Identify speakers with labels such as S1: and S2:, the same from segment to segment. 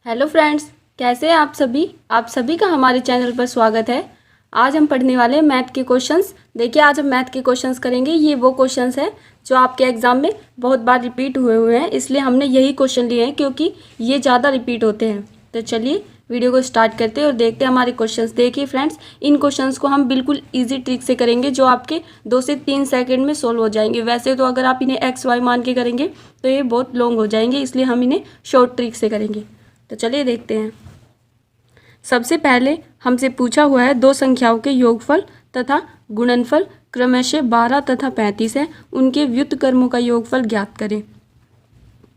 S1: Hello friends, कैसे हैं आप सभी का हमारे चैनल पर स्वागत है। आज हम पढ़ने वाले हैं मैथ के क्वेश्चंस। देखिए, आज हम मैथ के क्वेश्चंस करेंगे। ये वो क्वेश्चंस हैं जो आपके एग्ज़ाम में बहुत बार रिपीट हुए हैं, इसलिए हमने यही क्वेश्चन लिए हैं क्योंकि ये ज़्यादा रिपीट होते हैं। तो चलिए वीडियो को स्टार्ट करते हैं और देखते हैं हमारे क्वेश्चंस। देखिए फ्रेंड्स, इन क्वेश्चंस को हम बिल्कुल ईजी ट्रिक से करेंगे जो आपके 2 से 3 सेकंड में सोल्व हो जाएंगे। वैसे तो अगर आप इन्हें एक्स वाई मान के करेंगे तो ये बहुत लॉन्ग हो जाएंगे, इसलिए हम इन्हें शॉर्ट ट्रिक से करेंगे। तो चलिए देखते हैं। सबसे पहले हमसे पूछा हुआ है दो संख्याओं के योगफल तथा गुणनफल क्रमशः 12 तथा 35 है, उनके व्युत्क्रमों का योगफल ज्ञात करें।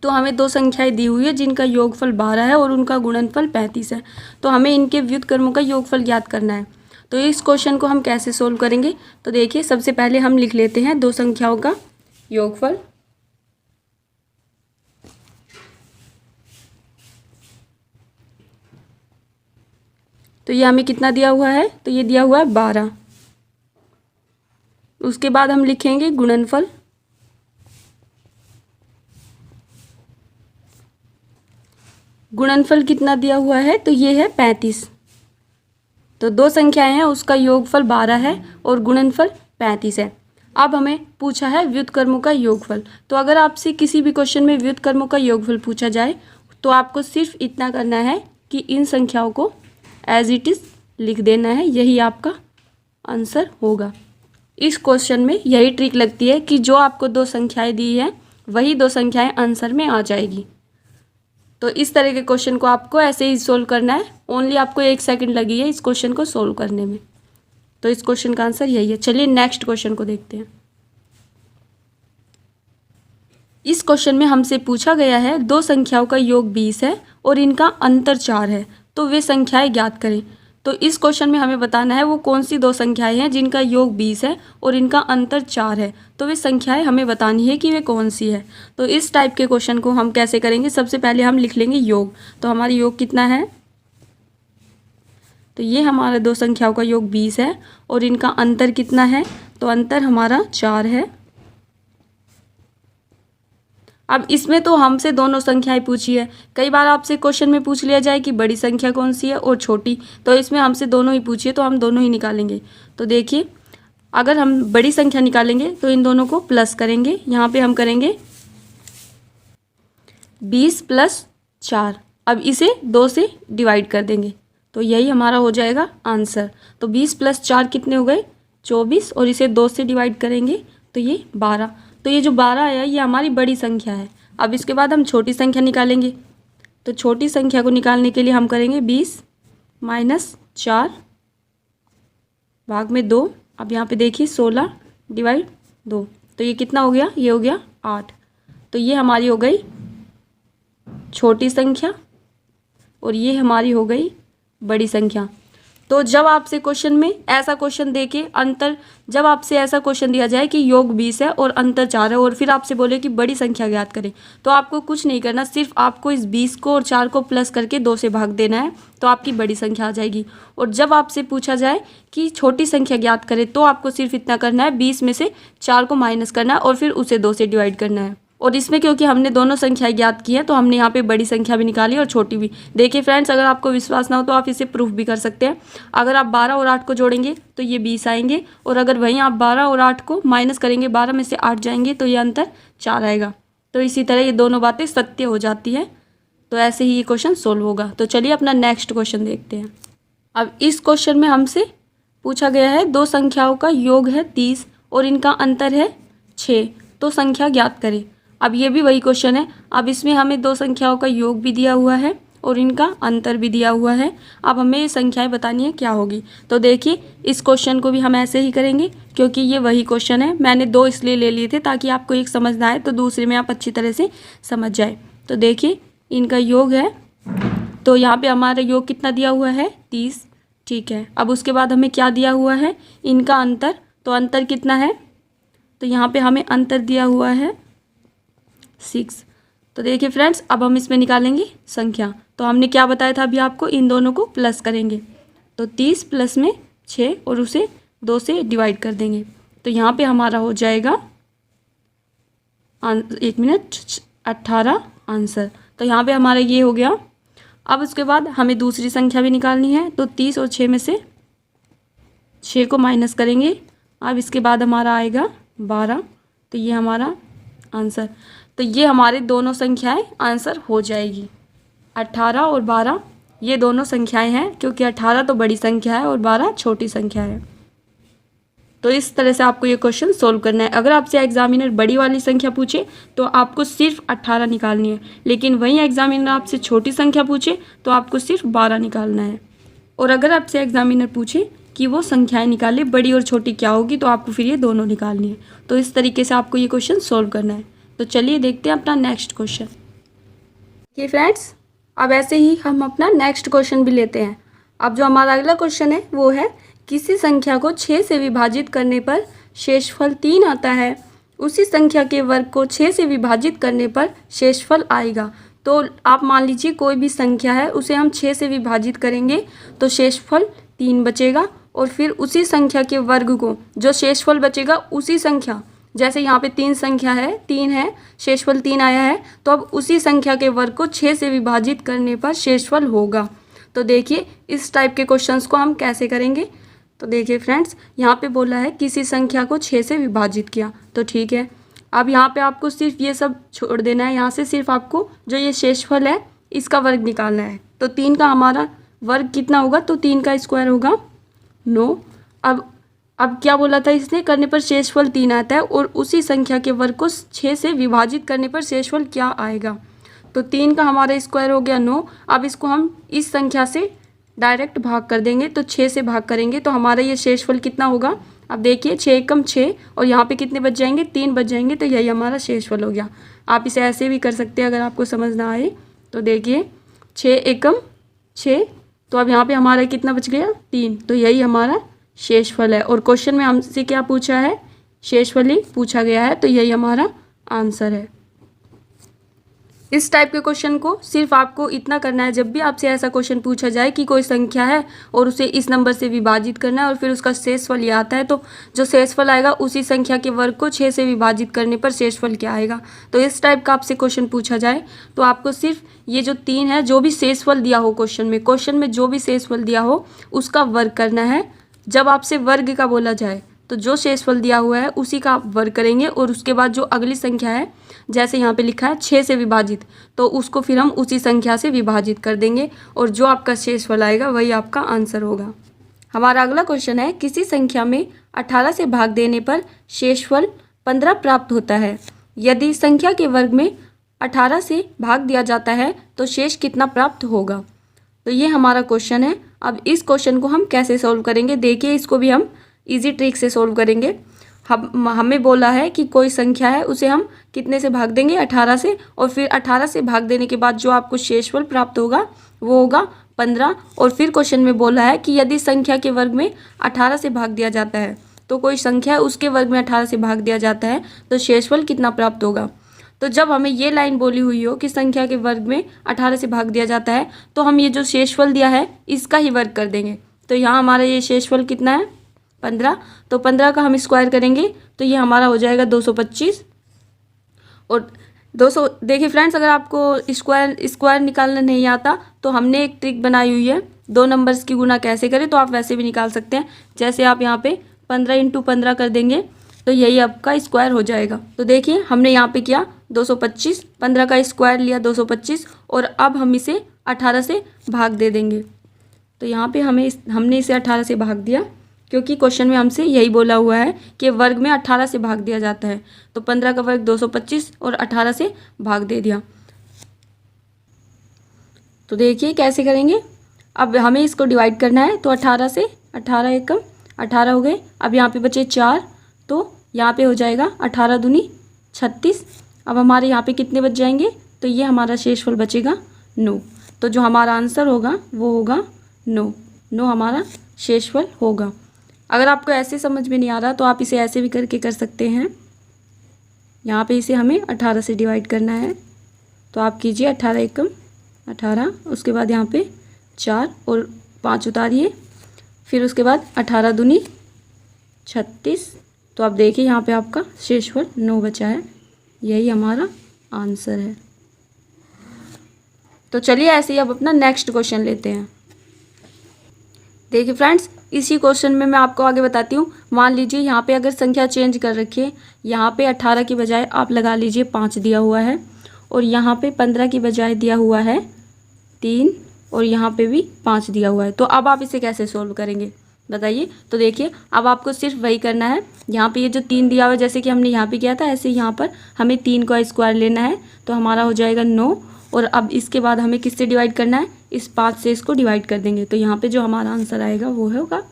S1: तो हमें दो संख्याएं दी हुई है जिनका योगफल 12 है और उनका गुणनफल 35 है। तो हमें इनके व्युत्क्रमों का योगफल ज्ञात करना है। तो इस क्वेश्चन को हम कैसे सोल्व करेंगे, तो देखिए सबसे पहले हम लिख लेते हैं दो संख्याओं का योगफल। तो ये हमें कितना दिया हुआ है, तो ये दिया हुआ है 12। उसके बाद हम लिखेंगे गुणनफल। गुणनफल कितना दिया हुआ है, तो ये है 35। तो दो संख्याएं हैं, उसका योगफल 12 है और गुणनफल 35 है। अब हमें पूछा है व्युत्क्रमों का योगफल। तो अगर आपसे किसी भी क्वेश्चन में व्युत्क्रमों का योगफल पूछा जाए तो आपको सिर्फ इतना करना है कि इन संख्याओं को एज इट इज़ लिख देना है, यही आपका आंसर होगा। इस क्वेश्चन में यही ट्रिक लगती है कि जो आपको दो संख्याएं दी हैं वही दो संख्याएं आंसर में आ जाएगी। तो इस तरह के क्वेश्चन को आपको ऐसे ही सोल्व करना है। ओनली आपको 1 सेकंड लगी है इस क्वेश्चन को सोल्व करने में। तो इस क्वेश्चन का आंसर यही है। चलिए नेक्स्ट क्वेश्चन को देखते हैं। इस क्वेश्चन में हमसे पूछा गया है दो संख्याओं का योग 20 है और इनका अंतर 4 है, तो वे संख्याएं ज्ञात करें। तो इस क्वेश्चन में हमें बताना है वो कौन सी दो संख्याएं हैं जिनका योग 20 है और इनका अंतर 4 है। तो वे संख्याएं हमें बतानी है कि वे कौन सी है। तो इस टाइप के क्वेश्चन को हम कैसे करेंगे, सबसे पहले हम लिख लेंगे योग। तो हमारा योग कितना है, तो ये हमारा दो संख्याओं का योग 20 है और इनका अंतर कितना है, तो अंतर हमारा 4 है। अब इसमें तो हमसे दोनों संख्याएं पूछी है। कई बार आपसे क्वेश्चन में पूछ लिया जाए कि बड़ी संख्या कौन सी है और छोटी, तो इसमें हमसे दोनों ही पूछिए तो हम दोनों ही निकालेंगे। तो देखिए, अगर हम बड़ी संख्या निकालेंगे तो इन दोनों को प्लस करेंगे। यहाँ पे हम करेंगे 20 + 4। अब इसे 2 से डिवाइड कर देंगे तो यही हमारा हो जाएगा आंसर। तो 20 + 4 कितने हो गए, 24, और इसे 2 से डिवाइड करेंगे तो ये 12। तो ये जो 12 है ये हमारी बड़ी संख्या है। अब इसके बाद हम छोटी संख्या निकालेंगे। तो छोटी संख्या को निकालने के लिए हम करेंगे 20 - 4 भाग में 2। अब यहाँ पे देखिए 16 / 2, तो ये कितना हो गया, ये हो गया 8। तो ये हमारी हो गई छोटी संख्या और ये हमारी हो गई बड़ी संख्या। तो जब आपसे क्वेश्चन में ऐसा क्वेश्चन देके जब आपसे ऐसा क्वेश्चन दिया जाए कि योग 20 है और अंतर 4 है और फिर आपसे बोले कि बड़ी संख्या ज्ञात करें, तो आपको कुछ नहीं करना, सिर्फ आपको इस 20 को और 4 को प्लस करके 2 से भाग देना है, तो आपकी बड़ी संख्या आ जाएगी। और जब आपसे पूछा जाए कि छोटी संख्या ज्ञात करें तो आपको सिर्फ इतना करना है, 20 में से 4 को माइनस करना है और फिर उसे 2 से डिवाइड करना है। और इसमें क्योंकि हमने दोनों संख्याएं ज्ञात की हैं तो हमने यहाँ पे बड़ी संख्या भी निकाली और छोटी भी। देखिए फ्रेंड्स, अगर आपको विश्वास ना हो तो आप इसे प्रूफ भी कर सकते हैं। अगर आप 12 और 8 को जोड़ेंगे तो ये 20 आएंगे, और अगर वहीं आप 12 और 8 को माइनस करेंगे, 12 में से 8 जाएंगे तो ये अंतर 4 आएगा। तो इसी तरह ये दोनों बातें सत्य हो जाती हैं। तो ऐसे ही ये क्वेश्चन सोल्व होगा। तो चलिए अपना नेक्स्ट क्वेश्चन देखते हैं। अब इस क्वेश्चन में हमसे पूछा गया है दो संख्याओं का योग है 30 और इनका अंतर है 6, तो संख्या ज्ञात करें। अब ये भी वही क्वेश्चन है। अब इसमें हमें दो संख्याओं का योग भी दिया हुआ है और इनका अंतर भी दिया हुआ है। अब हमें ये संख्याएं बतानी है क्या होगी। तो देखिए, इस क्वेश्चन को भी हम ऐसे ही करेंगे क्योंकि ये वही क्वेश्चन है। मैंने 2 इसलिए ले लिए थे ताकि आपको एक समझ ना आए तो दूसरे में आप अच्छी तरह से समझ जाए। तो देखिए, इनका योग है, तो यहाँ पे हमारा योग कितना दिया हुआ है, 30, ठीक है। अब उसके बाद हमें क्या दिया हुआ है, इनका अंतर। तो अंतर कितना है, तो यहाँ पे हमें अंतर दिया हुआ है 6। तो देखिए फ्रेंड्स, अब हम इसमें निकालेंगे संख्या। तो हमने क्या बताया था अभी आपको, इन दोनों को प्लस करेंगे। तो 30 प्लस में 6 और उसे 2 से डिवाइड कर देंगे। तो यहाँ पे हमारा हो जाएगा 1 मिनट 18 आंसर। तो यहाँ पे हमारा ये हो गया अब उसके बाद हमें दूसरी संख्या भी निकालनी है, तो 30 और 6 में से 6 को माइनस करेंगे। अब इसके बाद हमारा आएगा 12, तो ये हमारा आंसर। तो ये हमारे दोनों संख्याएं आंसर हो जाएगी। 18 और 12 ये दोनों संख्याएं हैं, क्योंकि 18 तो बड़ी संख्या है और 12 छोटी संख्या है। तो इस तरह से आपको ये क्वेश्चन सोल्व करना है। अगर आपसे एग्जामिनर बड़ी वाली संख्या पूछे तो आपको सिर्फ 18 निकालनी है, लेकिन वहीं एग्जामिनर आपसे छोटी संख्या पूछे तो आपको सिर्फ 12 निकालना है। और अगर आपसे एग्जामिनर पूछे कि वो संख्याएं निकाले बड़ी और छोटी क्या होगी, तो आपको फिर ये दोनों निकालनी है। तो इस तरीके से आपको ये क्वेश्चन सोल्व करना है। तो चलिए देखते हैं अपना नेक्स्ट क्वेश्चन। देखिए फ्रेंड्स, अब ऐसे ही हम अपना नेक्स्ट क्वेश्चन भी लेते हैं। अब जो हमारा अगला क्वेश्चन है वो है, किसी संख्या को 6 से विभाजित करने पर शेषफल 3 आता है, उसी संख्या के वर्ग को 6 से विभाजित करने पर शेषफल आएगा। तो आप मान लीजिए कोई भी संख्या है, उसे हम 6 से विभाजित करेंगे तो शेषफल 3 बचेगा, और फिर उसी संख्या के वर्ग को, जो शेषफल बचेगा उसी संख्या, जैसे यहाँ पे 3 संख्या है, 3 है, शेषफल 3 आया है, तो अब उसी संख्या के वर्ग को 6 से विभाजित करने पर शेषफल होगा। तो देखिए इस टाइप के क्वेश्चंस को हम कैसे करेंगे। तो देखिए फ्रेंड्स, यहाँ पे बोला है किसी संख्या को 6 से विभाजित किया, तो ठीक है। अब यहाँ पे आपको सिर्फ ये सब छोड़ देना है, यहाँ से सिर्फ आपको जो ये शेषफल है इसका वर्ग निकालना है। तो 3 का हमारा वर्ग कितना होगा, तो 3 का स्क्वायर होगा 9। अब क्या बोला था इसने, करने पर शेषफल 3 आता है, और उसी संख्या के वर्ग को 6 से विभाजित करने पर शेषफल क्या आएगा। तो 3 का हमारा स्क्वायर हो गया 9। अब इसको हम इस संख्या से डायरेक्ट भाग कर देंगे, तो 6 से भाग करेंगे तो हमारा ये शेषफल कितना होगा। अब देखिए 6 एकम 6, और यहाँ पे कितने बच जाएंगे, 3 बच जाएंगे, तो यही हमारा शेषफल हो गया। आप इसे ऐसे भी कर सकते हैं अगर आपको समझ ना आए। तो देखिए 6 एकम 6, तो अब यहाँ पे हमारा कितना बच गया, 3, तो यही हमारा शेषफल है। और क्वेश्चन में हमसे क्या पूछा है, शेषफल ही पूछा गया है, तो यही हमारा आंसर है। इस टाइप के क्वेश्चन को सिर्फ आपको इतना करना है, जब भी आपसे ऐसा क्वेश्चन पूछा जाए कि कोई संख्या है और उसे इस नंबर से विभाजित करना है और फिर उसका शेषफल ये आता है, तो जो शेषफल आएगा उसी संख्या के वर्ग को 6 से विभाजित करने पर शेषफल क्या आएगा। तो इस टाइप का आपसे क्वेश्चन पूछा जाए तो आपको सिर्फ ये जो 3 है, जो भी शेषफल दिया हो क्वेश्चन में जो भी शेषफल दिया हो उसका वर्ग करना है। जब आपसे वर्ग का बोला जाए तो जो शेषफल दिया हुआ है उसी का आप वर्ग करेंगे, और उसके बाद जो अगली संख्या है, जैसे यहाँ पे लिखा है 6 से विभाजित, तो उसको फिर हम उसी संख्या से विभाजित कर देंगे, और जो आपका शेषफल आएगा वही आपका आंसर होगा। हमारा अगला क्वेश्चन है, किसी संख्या में 18 से भाग देने पर शेषफल 15 प्राप्त होता है। यदि संख्या के वर्ग में 18 से भाग दिया जाता है तो शेष कितना प्राप्त होगा। तो ये हमारा क्वेश्चन है। अब इस क्वेश्चन को हम कैसे सोल्व करेंगे, देखिए इसको भी हम इजी ट्रिक से सोल्व करेंगे। हमें बोला है कि कोई संख्या है उसे हम कितने से भाग देंगे, 18 से, और फिर 18 से भाग देने के बाद जो आपको शेषफल प्राप्त होगा वो होगा 15। और फिर क्वेश्चन में बोला है कि यदि संख्या के वर्ग में 18 से भाग दिया जाता है, तो कोई संख्या है उसके वर्ग में 18 से भाग दिया जाता है तो शेषफल कितना प्राप्त होगा। तो जब हमें ये लाइन बोली हुई हो कि संख्या के वर्ग में 18 से भाग दिया जाता है, तो हम ये जो शेषफल दिया है इसका ही वर्ग कर देंगे। तो यहाँ हमारा ये शेषफल कितना है, 15, तो 15 का हम स्क्वायर करेंगे तो ये हमारा हो जाएगा 225। और 200, देखिए फ्रेंड्स, अगर आपको स्क्वायर निकालना नहीं आता तो हमने एक ट्रिक बनाई हुई है, 2 नंबर्स की गुना कैसे करें, तो आप वैसे भी निकाल सकते हैं। जैसे आप यहाँ पे 15 × 15 कर देंगे तो यही आपका स्क्वायर हो जाएगा। तो देखिए हमने यहाँ पे किया 225, 15 का स्क्वायर लिया 225, और अब हम इसे 18 से भाग दे देंगे। तो यहाँ पे हमने इसे 18 से भाग दिया, क्योंकि क्वेश्चन में हमसे यही बोला हुआ है कि वर्ग में 18 से भाग दिया जाता है। तो 15 का वर्ग 225 और 18 से भाग दे दिया। तो देखिए कैसे करेंगे। अब हमें इसको डिवाइड करना है, तो 18 से 18 एकम 18 हो गए। अब यहाँ पे बचे 4, तो यहाँ पे हो जाएगा 18 दूनी 36। अब हमारे यहाँ पे कितने बच जाएंगे, तो ये हमारा शेषफल बचेगा 9। तो जो हमारा आंसर होगा वो होगा 9 हमारा शेषफल होगा। अगर आपको ऐसे समझ में नहीं आ रहा तो आप इसे ऐसे भी करके कर सकते हैं। यहाँ पे इसे हमें 18 से डिवाइड करना है, तो आप कीजिए 18 एकम 18, उसके बाद यहाँ पे 4 और 5 उतारिए, फिर उसके बाद 18 दूनी 36। तो आप देखिए यहाँ पे आपका शेषफल 9 बचा है, यही हमारा आंसर है। तो चलिए ऐसे ही अब अपना नेक्स्ट क्वेश्चन लेते हैं। देखिए फ्रेंड्स, इसी क्वेश्चन में मैं आपको आगे बताती हूँ। मान लीजिए यहाँ पे अगर संख्या चेंज कर रखी है, यहाँ पे 18 की बजाय आप लगा लीजिए 5 दिया हुआ है, और यहाँ पे 15 की बजाय दिया हुआ है 3, और यहाँ पे भी 5 दिया हुआ है। तो अब आप इसे कैसे सोल्व करेंगे बताइए। तो देखिए अब आपको सिर्फ वही करना है, यहाँ पे ये जो 3 दिया हुआ है जैसे कि हमने यहाँ पे किया था, ऐसे यहाँ पर हमें 3 का स्क्वायर लेना है, तो हमारा हो जाएगा 9। और अब इसके बाद हमें किससे डिवाइड करना है, इस 5 से इसको डिवाइड कर देंगे, तो यहाँ पे जो हमारा आंसर आएगा वो होगा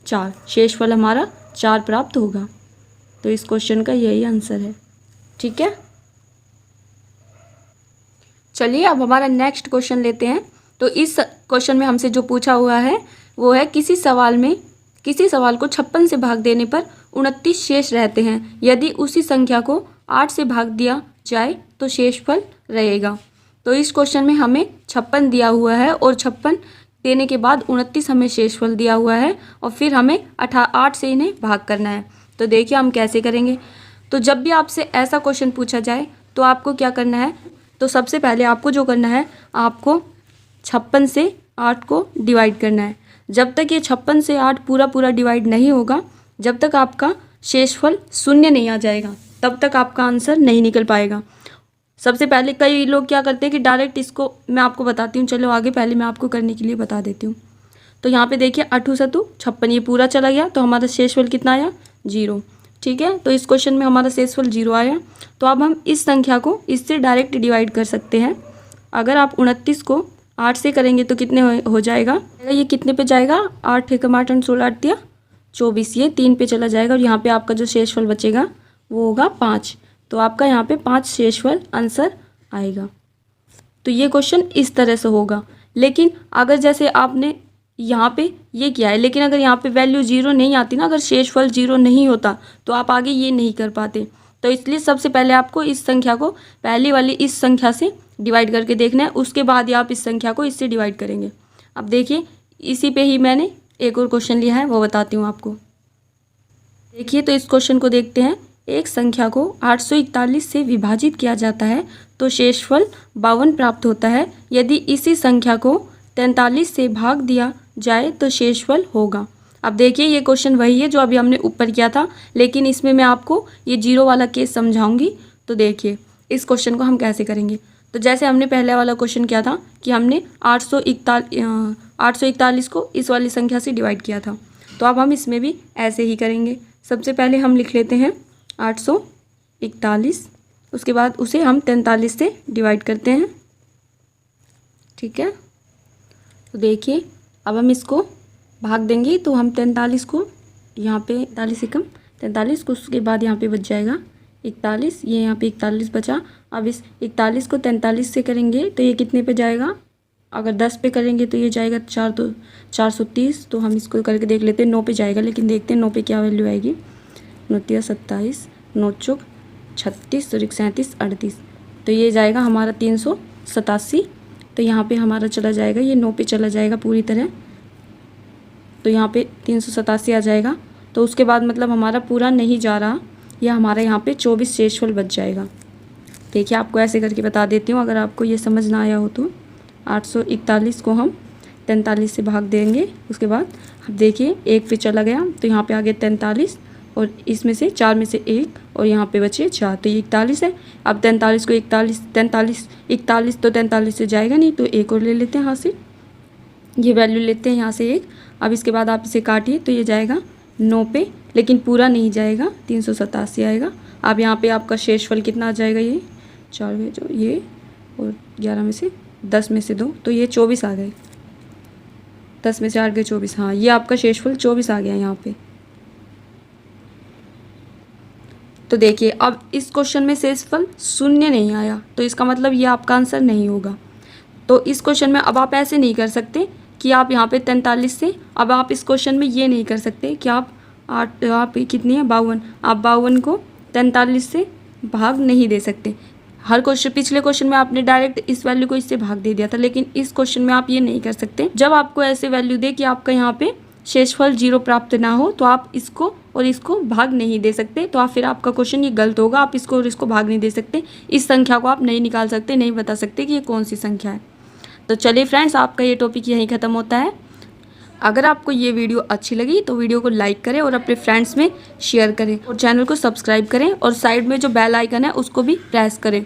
S1: 4। शेषफल हमारा 4 प्राप्त होगा। तो इस क्वेश्चन का यही आंसर है। ठीक है, चलिए अब हमारा नेक्स्ट क्वेश्चन लेते हैं। तो इस क्वेश्चन में हमसे जो पूछा हुआ है वो है किसी सवाल को 56 से भाग देने पर 29 शेष रहते हैं। यदि उसी संख्या को 8 से भाग दिया जाए तो शेषफल रहेगा। तो इस क्वेश्चन में हमें 56 दिया हुआ है और 56 देने के बाद 29 हमें शेषफल दिया हुआ है, और फिर हमें 8 से इन्हें भाग करना है। तो देखिए हम कैसे करेंगे। तो जब भी आपसे ऐसा क्वेश्चन पूछा जाए तो आपको क्या करना है, तो सबसे पहले आपको जो करना है, आपको 56 से 8 को डिवाइड करना है। जब तक ये 56 से 8 पूरा डिवाइड नहीं होगा, जब तक आपका शेषफल 0 नहीं आ जाएगा, तब तक आपका आंसर नहीं निकल पाएगा। सबसे पहले कई लोग क्या करते हैं कि डायरेक्ट इसको, मैं आपको बताती हूँ, चलो आगे पहले मैं आपको करने के लिए बता देती हूँ। तो यहाँ पे देखिए 8 सतु 56, ये पूरा चला गया, तो हमारा शेषफल कितना आया, 0। ठीक है, तो इस क्वेश्चन में हमारा शेषफल 0 आया। तो अब हम इस संख्या को इससे डायरेक्ट डिवाइड कर सकते हैं। अगर आप 29 को 8 से करेंगे तो कितने हो जाएगा, ये कितने पे जाएगा, 8 एकम 8 और 16 8 दिया 24, ये 3 पे चला जाएगा, और यहाँ पे आपका जो शेषफल बचेगा वो होगा 5। तो आपका यहाँ पे 5 शेषफल आंसर आएगा। तो ये क्वेश्चन इस तरह से होगा। लेकिन अगर जैसे आपने यहाँ पे ये किया है, लेकिन अगर यहाँ पे वैल्यू 0 नहीं आती ना, अगर शेषफल 0 नहीं होता तो आप आगे ये नहीं कर पाते। तो इसलिए सबसे पहले आपको इस संख्या को पहली वाली इस संख्या से डिवाइड करके देखना है, उसके बाद ही आप इस संख्या को इससे डिवाइड करेंगे। अब देखिए इसी पे ही मैंने एक और क्वेश्चन लिया है, वो बताती हूँ आपको। देखिए तो इस क्वेश्चन को देखते हैं। एक संख्या को 841 से विभाजित किया जाता है तो शेषफल 52 प्राप्त होता है। यदि इसी संख्या को 43 से भाग दिया जाए तो शेषफल होगा। अब देखिए ये क्वेश्चन वही है जो अभी हमने ऊपर किया था, लेकिन इसमें मैं आपको ये 0 वाला केस समझाऊंगी। तो देखिए इस क्वेश्चन को हम कैसे करेंगे। तो जैसे हमने पहले वाला क्वेश्चन किया था कि हमने 841 को इस वाली संख्या से डिवाइड किया था, तो अब हम इसमें भी ऐसे ही करेंगे। सबसे पहले हम लिख लेते हैं 841, उसके बाद उसे हम 43 से डिवाइड करते हैं। ठीक है, तो देखिए अब हम इसको भाग देंगे, तो हम 43 को यहाँ पे 43 एकम 43 को, उसके बाद यहाँ पे बच जाएगा 41, ये यहाँ पे 41 बचा। अब इस 41 को 43 से करेंगे तो ये कितने पे जाएगा, अगर 10 पे करेंगे तो ये जाएगा 430। तो हम इसको करके देख लेते हैं, 9 पे जाएगा, लेकिन देखते हैं 9 पे क्या वैल्यू आएगी। 9 × 27, 9 × 36 और 1 37 38, तो ये जाएगा हमारा 387। तो यहाँ पे हमारा चला जाएगा, ये 9 पे चला जाएगा पूरी तरह, तो यहाँ पे 387 आ जाएगा। तो उसके बाद मतलब हमारा पूरा नहीं जा रहा, या हमारा यहाँ पे 24 शेषफल बच जाएगा। देखिए आपको ऐसे करके बता देती हूँ, अगर आपको ये समझ ना आया हो तो 841 को हम 43 से भाग देंगे, उसके बाद अब देखिए 1 पे चला गया, तो यहाँ पे आ गया 43, और इसमें से 4 में से 1, और यहाँ पे बचे 4, तो ये 41 है। अब 43 को 41 तो 43 से जाएगा नहीं, तो 1 और ले लेते हैं यहाँ से, ये वैल्यू लेते हैं यहाँ से 1। अब इसके बाद आप इसे काटिए तो ये जाएगा 9 पे, लेकिन पूरा नहीं जाएगा, 387 आएगा। अब यहाँ पे आपका शेषफल कितना आ जाएगा, ये 4 में जो ये, और 11 में से 10 में से 2, तो ये 24 आ गए। 10 में से 8 गए 24, हाँ ये आपका शेषफल 24 आ गया यहाँ पे। तो देखिए अब इस क्वेश्चन में शेषफल 0 नहीं आया, तो इसका मतलब ये आपका आंसर नहीं होगा। तो इस क्वेश्चन में अब आप ऐसे नहीं कर सकते कि आप यहाँ पे 43 से, अब आप इस क्वेश्चन में ये नहीं कर सकते कि आप कितनी है 52, आप 52 को 43 से भाग नहीं दे सकते। हर क्वेश्चन, पिछले क्वेश्चन में आपने डायरेक्ट इस वैल्यू को इससे भाग दे दिया था, लेकिन इस क्वेश्चन में आप ये नहीं कर सकते। जब आपको ऐसे वैल्यू दे कि आपका यहाँ पे शेषफल 0 प्राप्त ना हो, तो आप इसको और इसको भाग नहीं दे सकते, तो आप फिर आपका क्वेश्चन ये गलत होगा। आप इसको और इसको भाग नहीं दे सकते, इस संख्या को आप नहीं निकाल सकते, नहीं बता सकते कि ये कौन सी संख्या है। तो चलिए फ्रेंड्स, आपका ये टॉपिक यहीं ख़त्म होता है। अगर आपको ये वीडियो अच्छी लगी तो वीडियो को लाइक करें और अपने फ्रेंड्स में शेयर करें और चैनल को सब्सक्राइब करें और साइड में जो बेल आइकन है उसको भी प्रेस करें।